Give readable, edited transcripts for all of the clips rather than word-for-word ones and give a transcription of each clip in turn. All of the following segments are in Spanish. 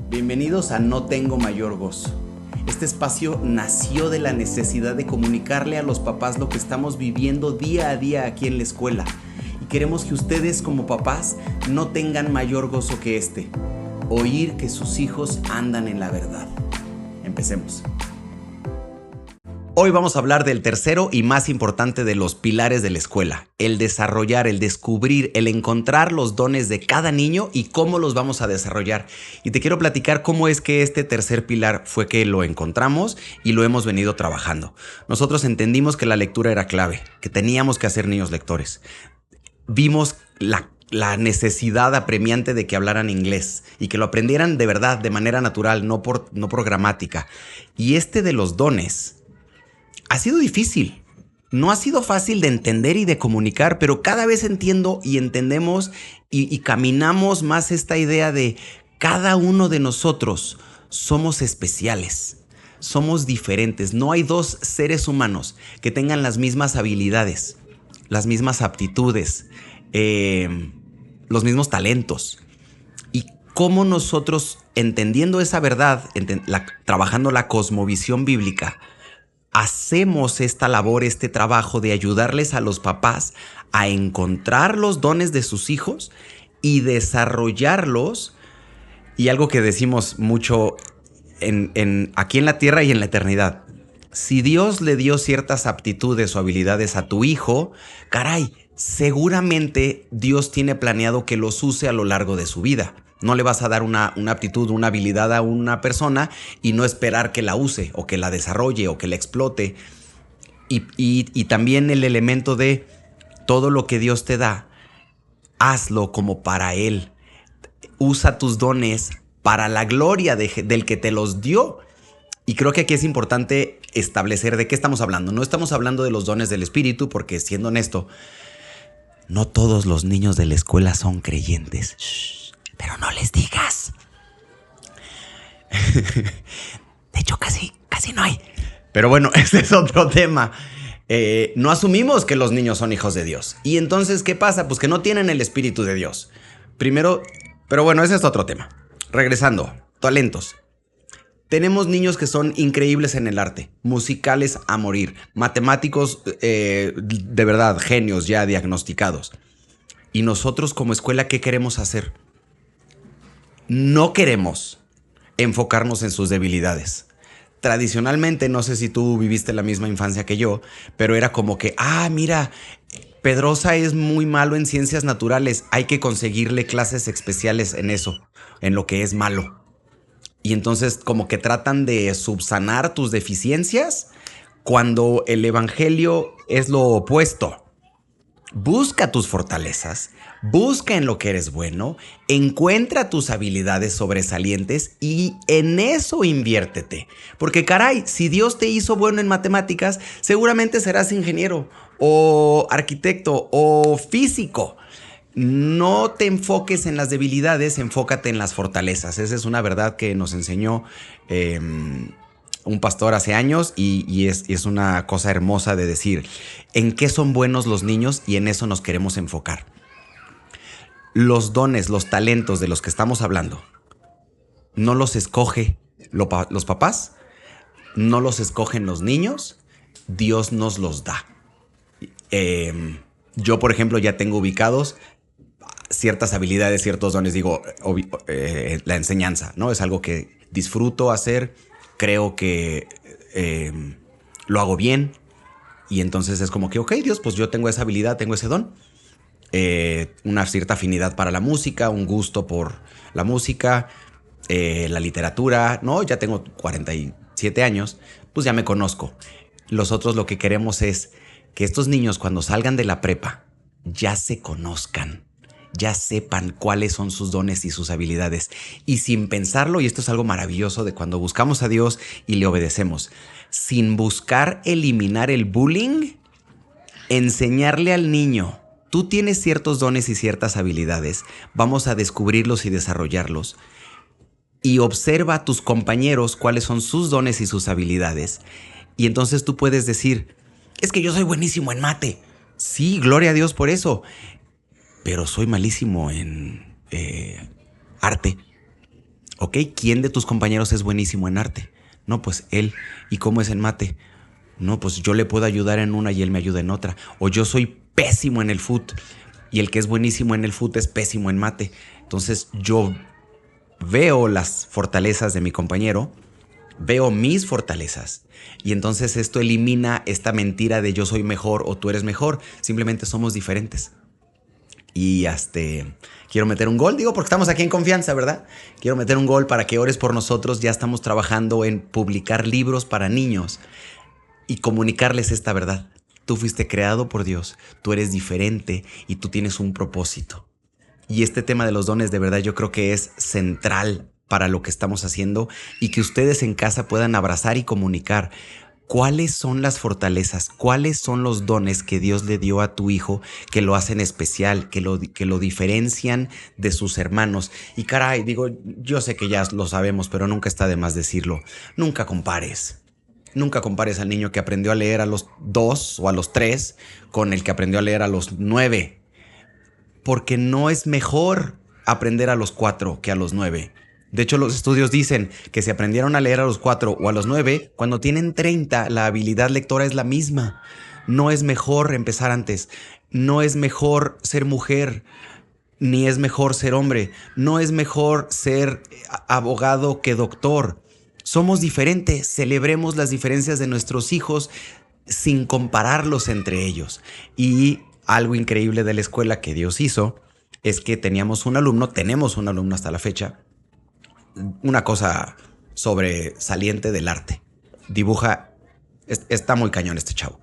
Bienvenidos a No Tengo Mayor Gozo. Este espacio nació de la necesidad de comunicarle a los papás lo que estamos viviendo día a día aquí en la escuela. Y queremos que ustedes como papás no tengan mayor gozo que este: oír que sus hijos andan en la verdad. Empecemos. Hoy vamos a hablar del tercero y más importante de los pilares de la escuela: el desarrollar, el descubrir, el encontrar los dones de cada niño y cómo los vamos a desarrollar. Y te quiero platicar cómo es que este tercer pilar fue que lo encontramos y lo hemos venido trabajando. Nosotros entendimos que la lectura era clave, que teníamos que hacer niños lectores. Vimos la necesidad apremiante de que hablaran inglés y que lo aprendieran de verdad, de manera natural, no por gramática. Y este de los dones ha sido difícil. No ha sido fácil de entender y de comunicar, pero cada vez entiendo y entendemos y caminamos más esta idea de cada uno de nosotros somos especiales, somos diferentes. No hay dos seres humanos que tengan las mismas habilidades, las mismas aptitudes, los mismos talentos. Y cómo nosotros, entendiendo esa verdad, trabajando la cosmovisión bíblica, hacemos esta labor, este trabajo de ayudarles a los papás a encontrar los dones de sus hijos y desarrollarlos. Y algo que decimos mucho aquí en la tierra y en la eternidad: si Dios le dio ciertas aptitudes o habilidades a tu hijo, caray, seguramente Dios tiene planeado que los use a lo largo de su vida. No le vas a dar una aptitud, una habilidad a una persona y no esperar que la use o que la desarrolle o que la explote. Y también el elemento de todo lo que Dios te da, hazlo como para Él. Usa tus dones para la gloria del que te los dio. Y creo que aquí es importante establecer de qué estamos hablando. No estamos hablando de los dones del Espíritu, porque, siendo honesto, no todos los niños de la escuela son creyentes. Shh. Pero no les digas. De hecho, casi no hay. Pero bueno, ese es otro tema. No asumimos que los niños son hijos de Dios. Y entonces, ¿qué pasa? Pues que no tienen el Espíritu de Dios. Primero, pero bueno, ese es otro tema. Regresando, talentos. Tenemos niños que son increíbles en el arte, musicales a morir, matemáticos de verdad, genios ya diagnosticados. Y nosotros como escuela, ¿qué queremos hacer? No queremos enfocarnos en sus debilidades. Tradicionalmente, no sé si tú viviste la misma infancia que yo, pero era como que, mira, Pedrosa es muy malo en ciencias naturales, hay que conseguirle clases especiales en eso, en lo que es malo. Y entonces como que tratan de subsanar tus deficiencias, cuando el evangelio es lo opuesto. Busca tus fortalezas, busca en lo que eres bueno, encuentra tus habilidades sobresalientes y en eso inviértete. Porque caray, si Dios te hizo bueno en matemáticas, seguramente serás ingeniero o arquitecto o físico. No te enfoques en las debilidades, enfócate en las fortalezas. Esa es una verdad que nos enseñó un pastor hace años y es una cosa hermosa de decir en qué son buenos los niños, y en eso nos queremos enfocar. Los dones, los talentos de los que estamos hablando, no los escoge los papás, no los escogen los niños, Dios nos los da. Yo, por ejemplo, ya tengo ubicados ciertas habilidades, ciertos dones. Digo, la enseñanza, ¿no? Es algo que disfruto hacer. Creo que lo hago bien. Y entonces es como que, ok, Dios, pues yo tengo esa habilidad, tengo ese don. Una cierta afinidad para la música, un gusto por la música, la literatura. No, ya tengo 47 años, pues ya me conozco. Los otros lo que queremos es que estos niños, cuando salgan de la prepa, ya se conozcan, ya sepan cuáles son sus dones y sus habilidades. Y sin pensarlo, y esto es algo maravilloso de cuando buscamos a Dios y le obedecemos, sin buscar eliminar el bullying, enseñarle al niño: tú tienes ciertos dones y ciertas habilidades, vamos a descubrirlos y desarrollarlos. Y observa a tus compañeros cuáles son sus dones y sus habilidades. Y entonces tú puedes decir: es que yo soy buenísimo en mate. Sí, gloria a Dios por eso. Pero soy malísimo en arte. Ok, ¿quién de tus compañeros es buenísimo en arte? No, pues él. ¿Y cómo es en mate? No, pues yo le puedo ayudar en una y él me ayuda en otra. O yo soy pésimo en el foot y el que es buenísimo en el foot es pésimo en mate. Entonces yo veo las fortalezas de mi compañero, veo mis fortalezas. Y entonces esto elimina esta mentira de yo soy mejor o tú eres mejor. Simplemente somos diferentes. Y quiero meter un gol, digo, porque estamos aquí en confianza, ¿verdad? Quiero meter un gol para que ores por nosotros. Ya estamos trabajando en publicar libros para niños y comunicarles esta verdad. Tú fuiste creado por Dios, tú eres diferente y tú tienes un propósito. Y este tema de los dones de verdad yo creo que es central para lo que estamos haciendo y que ustedes en casa puedan abrazar y comunicar cuáles son las fortalezas, cuáles son los dones que Dios le dio a tu hijo que lo hacen especial, que lo diferencian de sus hermanos. Y caray, digo, yo sé que ya lo sabemos, pero nunca está de más decirlo. Nunca compares. Nunca compares al niño que aprendió a leer a los 2 o a los 3 con el que aprendió a leer a los 9. Porque no es mejor aprender a los 4 que a los 9. De hecho, los estudios dicen que si aprendieron a leer a los 4 o a los 9, cuando tienen 30, la habilidad lectora es la misma. No es mejor empezar antes. No es mejor ser mujer, ni es mejor ser hombre. No es mejor ser abogado que doctor. Somos diferentes. Celebremos las diferencias de nuestros hijos sin compararlos entre ellos. Y algo increíble de la escuela que Dios hizo es que tenemos un alumno hasta la fecha, una cosa sobresaliente del arte. Dibuja, está muy cañón este chavo.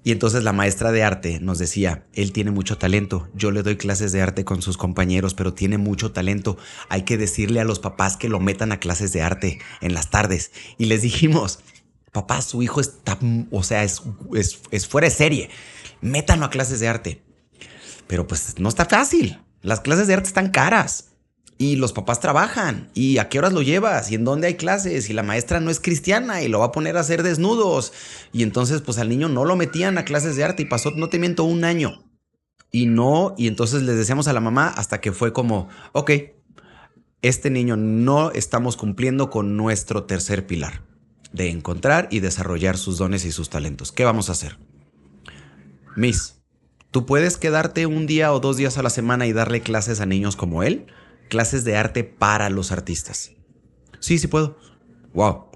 Y entonces la maestra de arte nos decía, él tiene mucho talento, yo le doy clases de arte con sus compañeros, pero tiene mucho talento. Hay que decirle a los papás que lo metan a clases de arte en las tardes. Y les dijimos, papá, su hijo está, o sea, es fuera de serie. Métanlo a clases de arte. Pero pues no está fácil. Las clases de arte están caras. Y los papás trabajan. ¿Y a qué horas lo llevas? ¿Y en dónde hay clases? Y la maestra no es cristiana y lo va a poner a hacer desnudos. Y entonces pues al niño no lo metían a clases de arte y pasó, no te miento, un año. Y no, y entonces les decíamos a la mamá hasta que fue como, ok, este niño no estamos cumpliendo con nuestro tercer pilar de encontrar y desarrollar sus dones y sus talentos. ¿Qué vamos a hacer? Miss, ¿tú puedes quedarte un día o 2 días a la semana y darle clases a niños como él? Clases de arte para los artistas. Sí, sí puedo. Wow.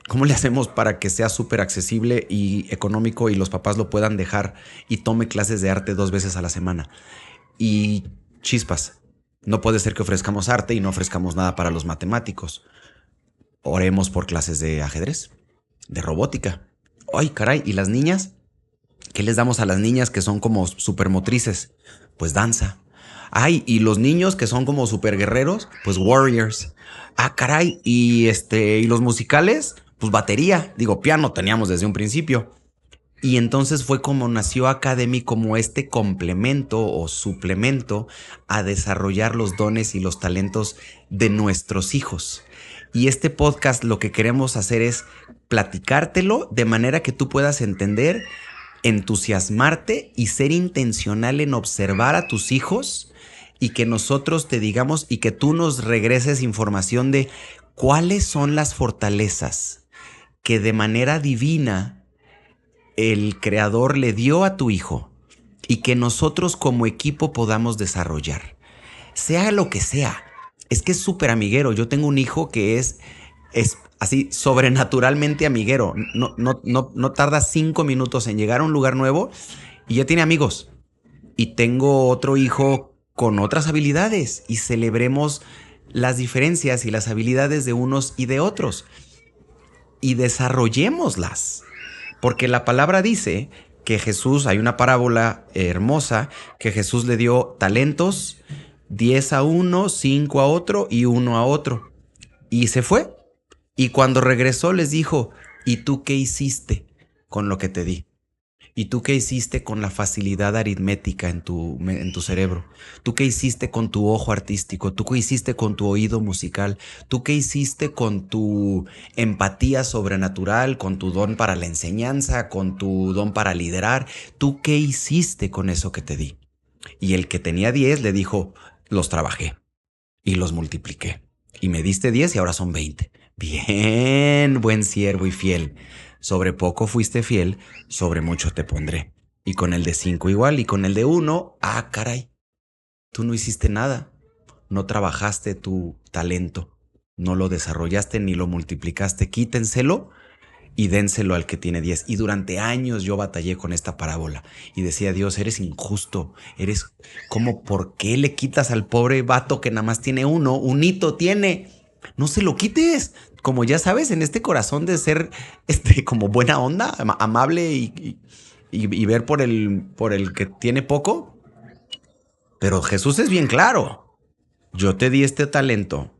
¿Cómo le hacemos para que sea súper accesible y económico y los papás lo puedan dejar y tome clases de arte 2 veces a la semana? Y chispas. No puede ser que ofrezcamos arte y no ofrezcamos nada para los matemáticos. Oremos por clases de ajedrez, de robótica. Ay, caray, ¿y las niñas? ¿Qué les damos a las niñas que son como supermotrices? Pues danza. Ay, y los niños que son como super guerreros, pues warriors. Ah, caray, y los musicales, pues batería. Digo, piano teníamos desde un principio. Y entonces fue como nació Academy como este complemento o suplemento a desarrollar los dones y los talentos de nuestros hijos. Y este podcast lo que queremos hacer es platicártelo de manera que tú puedas entender, entusiasmarte y ser intencional en observar a tus hijos y que nosotros te digamos y que tú nos regreses información de cuáles son las fortalezas que de manera divina el creador le dio a tu hijo y que nosotros como equipo podamos desarrollar. Sea lo que sea. Es que es súper amiguero. Yo tengo un hijo que es así sobrenaturalmente amiguero. No tarda 5 minutos en llegar a un lugar nuevo y ya tiene amigos. Y tengo otro hijo con otras habilidades y celebremos las diferencias y las habilidades de unos y de otros y desarrollémoslas. Porque la palabra dice que Jesús, hay una parábola hermosa, que Jesús le dio talentos, 10 a uno, 5 a otro y 1 a otro. Y se fue. Y cuando regresó les dijo, ¿y tú qué hiciste con lo que te di? ¿Y tú qué hiciste con la facilidad aritmética en tu cerebro? ¿Tú qué hiciste con tu ojo artístico? ¿Tú qué hiciste con tu oído musical? ¿Tú qué hiciste con tu empatía sobrenatural, con tu don para la enseñanza, con tu don para liderar? ¿Tú qué hiciste con eso que te di? Y el que tenía 10 le dijo, los trabajé. y los multipliqué. Y me diste 10 y ahora son 20. Bien, buen siervo y fiel. Sobre poco fuiste fiel, sobre mucho te pondré. Y con el de 5 igual, y con el de 1, caray, tú no hiciste nada. No trabajaste tu talento, no lo desarrollaste ni lo multiplicaste. Quítenselo y dénselo al que tiene 10. Y durante años yo batallé con esta parábola y decía: Dios, eres injusto, eres como, ¿por qué le quitas al pobre vato que nada más tiene uno? Un hito tiene, no se lo quites. Como ya sabes, en este corazón de ser como buena onda, amable y ver por el que tiene poco. Pero Jesús es bien claro: yo te di este talento,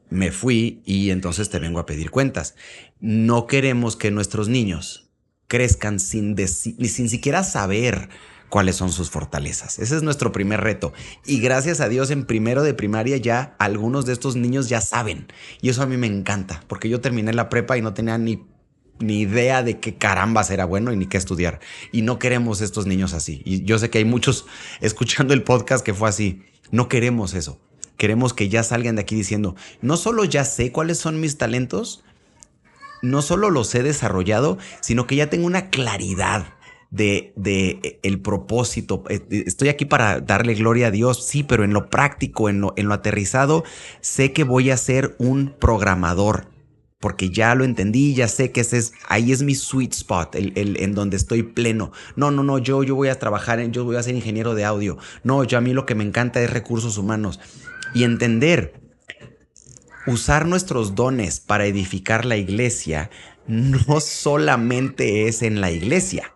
me fui y entonces te vengo a pedir cuentas. No queremos que nuestros niños crezcan sin siquiera saber cuáles son sus fortalezas. Ese es nuestro primer reto. Y gracias a Dios, en primero de primaria ya algunos de estos niños ya saben. Y eso a mí me encanta, porque yo terminé la prepa y no tenía ni idea de qué carambas era bueno y ni qué estudiar. Y no queremos estos niños así. Y yo sé que hay muchos escuchando el podcast que fue así. No queremos eso. Queremos que ya salgan de aquí diciendo: no solo ya sé cuáles son mis talentos, no solo los he desarrollado, sino que ya tengo una claridad de el propósito. Estoy aquí para darle gloria a Dios, sí, pero en lo práctico, en lo aterrizado, sé que voy a ser un programador, porque ya lo entendí, ya sé que ahí es mi sweet spot, en donde estoy pleno. No, yo voy a trabajar, yo voy a ser ingeniero de audio. No, a mí lo que me encanta es recursos humanos. Y entender, usar nuestros dones para edificar la iglesia no solamente es en la iglesia.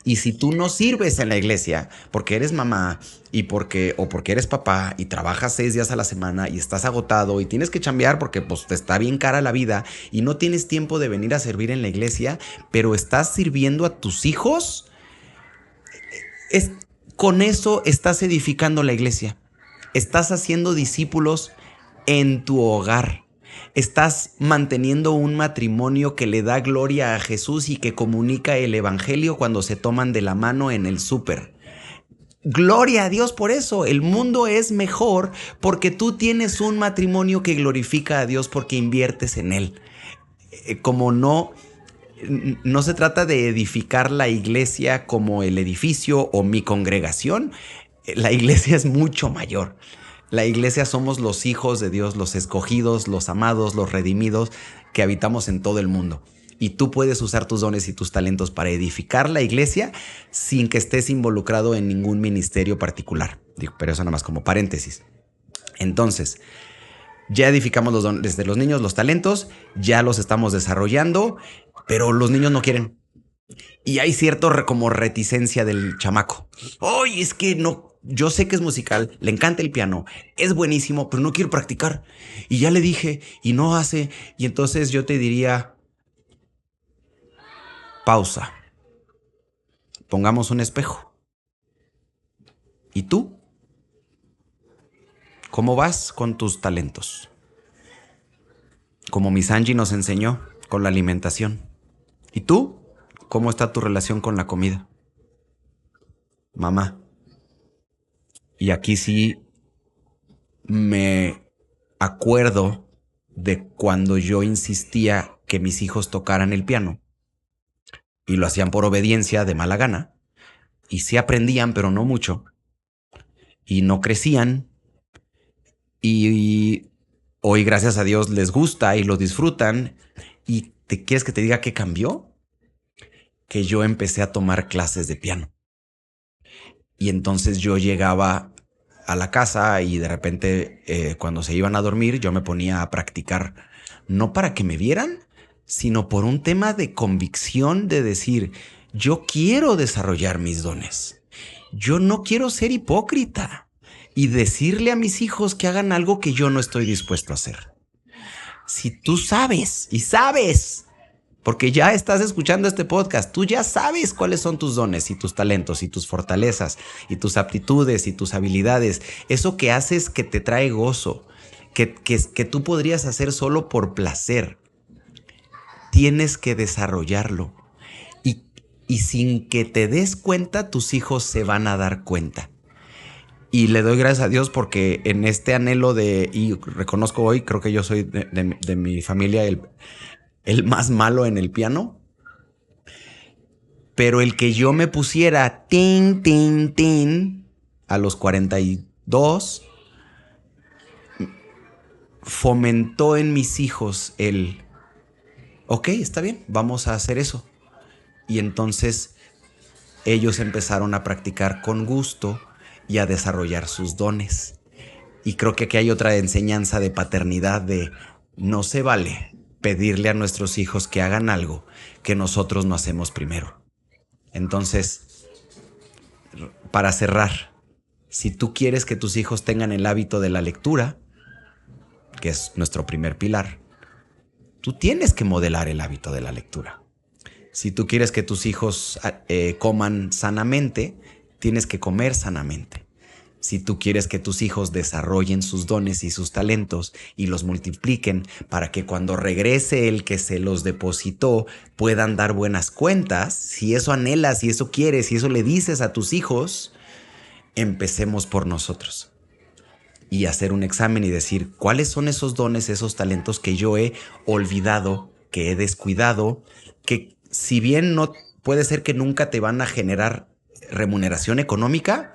Y si tú no sirves en la iglesia porque eres mamá o porque eres papá y trabajas 6 días a la semana y estás agotado y tienes que chambear porque pues te está bien cara la vida y no tienes tiempo de venir a servir en la iglesia, pero estás sirviendo a tus hijos, con eso estás edificando la iglesia. Estás haciendo discípulos en tu hogar. Estás manteniendo un matrimonio que le da gloria a Jesús y que comunica el evangelio cuando se toman de la mano en el súper. Gloria a Dios por eso. El mundo es mejor porque tú tienes un matrimonio que glorifica a Dios porque inviertes en él. Como no se trata de edificar la iglesia como el edificio o mi congregación. La iglesia es mucho mayor. La iglesia somos los hijos de Dios, los escogidos, los amados, los redimidos que habitamos en todo el mundo. Y tú puedes usar tus dones y tus talentos para edificar la iglesia sin que estés involucrado en ningún ministerio particular. Pero eso nada más como paréntesis. Entonces, ya edificamos los dones de los niños, los talentos, ya los estamos desarrollando, pero los niños no quieren. Y hay cierto como reticencia del chamaco. ¡Ay, es que no! Yo sé que es musical, le encanta el piano, es buenísimo, pero no quiero practicar. Y ya le dije y no hace. Y entonces yo te diría: pausa. Pongamos un espejo. ¿Y tú? ¿Cómo vas con tus talentos? Como Miss Angie nos enseñó, con la alimentación. ¿Y tú? ¿Cómo está tu relación con la comida? Mamá. Y aquí sí me acuerdo de cuando yo insistía que mis hijos tocaran el piano y lo hacían por obediencia, de mala gana, y sí aprendían, pero no mucho, y no crecían, y hoy gracias a Dios les gusta y lo disfrutan. ¿Y te quieres que te diga qué cambió? Que yo empecé a tomar clases de piano. Y entonces yo llegaba a la casa y de repente cuando se iban a dormir yo me ponía a practicar, no para que me vieran, sino por un tema de convicción de decir: yo quiero desarrollar mis dones, yo no quiero ser hipócrita y decirle a mis hijos que hagan algo que yo no estoy dispuesto a hacer. Si tú sabes y sabes, porque ya estás escuchando este podcast, tú ya sabes cuáles son tus dones y tus talentos y tus fortalezas y tus aptitudes y tus habilidades. Eso que haces que te trae gozo, que tú podrías hacer solo por placer. Tienes que desarrollarlo. Y sin que te des cuenta, tus hijos se van a dar cuenta. Y le doy gracias a Dios porque en este anhelo y reconozco hoy, creo que yo soy de mi familia el más malo en el piano. Pero el que yo me pusiera tin, tin, tin a los 42 fomentó en mis hijos ok, está bien, vamos a hacer eso. Y entonces ellos empezaron a practicar con gusto y a desarrollar sus dones. Y creo que aquí hay otra enseñanza de paternidad de no se vale pedirle a nuestros hijos que hagan algo que nosotros no hacemos primero. Entonces, para cerrar, si tú quieres que tus hijos tengan el hábito de la lectura, que es nuestro primer pilar, tú tienes que modelar el hábito de la lectura. Si tú quieres que tus hijos coman sanamente, tienes que comer sanamente. Si tú quieres que tus hijos desarrollen sus dones y sus talentos y los multipliquen para que cuando regrese el que se los depositó puedan dar buenas cuentas, si eso anhelas, si eso quieres, si eso le dices a tus hijos, empecemos por nosotros. Y hacer un examen y decir cuáles son esos dones, esos talentos que yo he olvidado, que he descuidado, que si bien no puede ser que nunca te van a generar remuneración económica,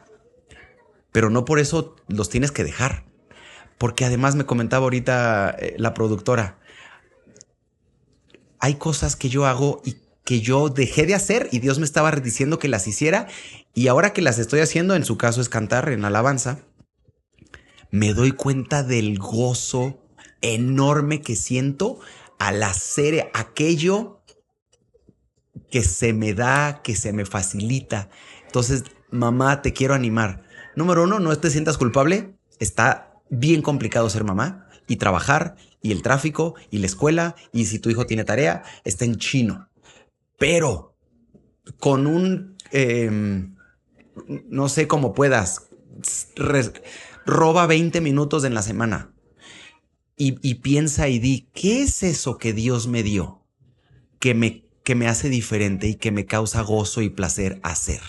pero no por eso los tienes que dejar. Porque además me comentaba ahorita la productora, hay cosas que yo hago y que yo dejé de hacer y Dios me estaba diciendo que las hiciera, y ahora que las estoy haciendo, en su caso es cantar en alabanza, me doy cuenta del gozo enorme que siento al hacer aquello que se me da, que se me facilita. Entonces, mamá, te quiero animar. Número 1, no te sientas culpable. Está bien complicado ser mamá y trabajar y el tráfico y la escuela, y si tu hijo tiene tarea, está en chino. Pero con no sé cómo puedas, roba 20 minutos en la semana y piensa y di, ¿qué es eso que Dios me dio que me hace diferente y que me causa gozo y placer hacer?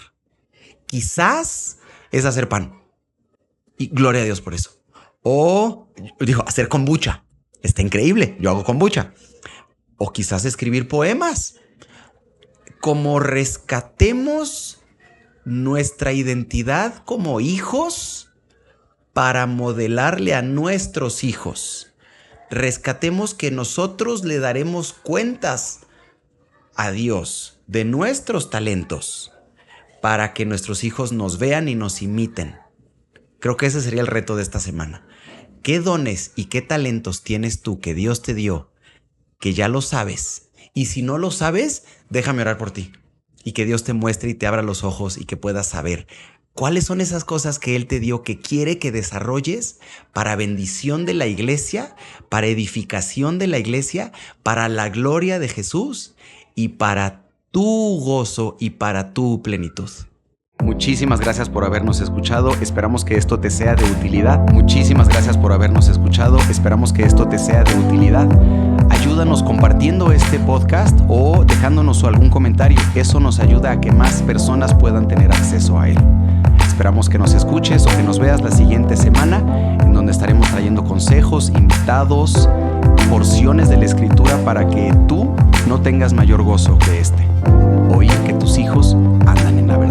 Quizás es hacer pan. Y gloria a Dios por eso. O, hacer kombucha. Está increíble. Yo hago kombucha. O quizás escribir poemas. Como rescatemos nuestra identidad como hijos para modelarle a nuestros hijos. Rescatemos que nosotros le daremos cuentas a Dios de nuestros talentos para que nuestros hijos nos vean y nos imiten. Creo que ese sería el reto de esta semana. ¿Qué dones y qué talentos tienes tú que Dios te dio, que ya lo sabes? Y si no lo sabes, déjame orar por ti. Y que Dios te muestre y te abra los ojos y que puedas saber cuáles son esas cosas que Él te dio que quiere que desarrolles para bendición de la iglesia, para edificación de la iglesia, para la gloria de Jesús y para tu gozo y para tu plenitud. Muchísimas gracias por habernos escuchado. Esperamos que esto te sea de utilidad. Muchísimas gracias por habernos escuchado. Esperamos que esto te sea de utilidad. Ayúdanos compartiendo este podcast o dejándonos algún comentario. Eso nos ayuda a que más personas puedan tener acceso a él. Esperamos que nos escuches o que nos veas la siguiente semana, en donde estaremos trayendo consejos, invitados, porciones de la Escritura para que tú no tengas mayor gozo que este. Oír que tus hijos andan en la verdad.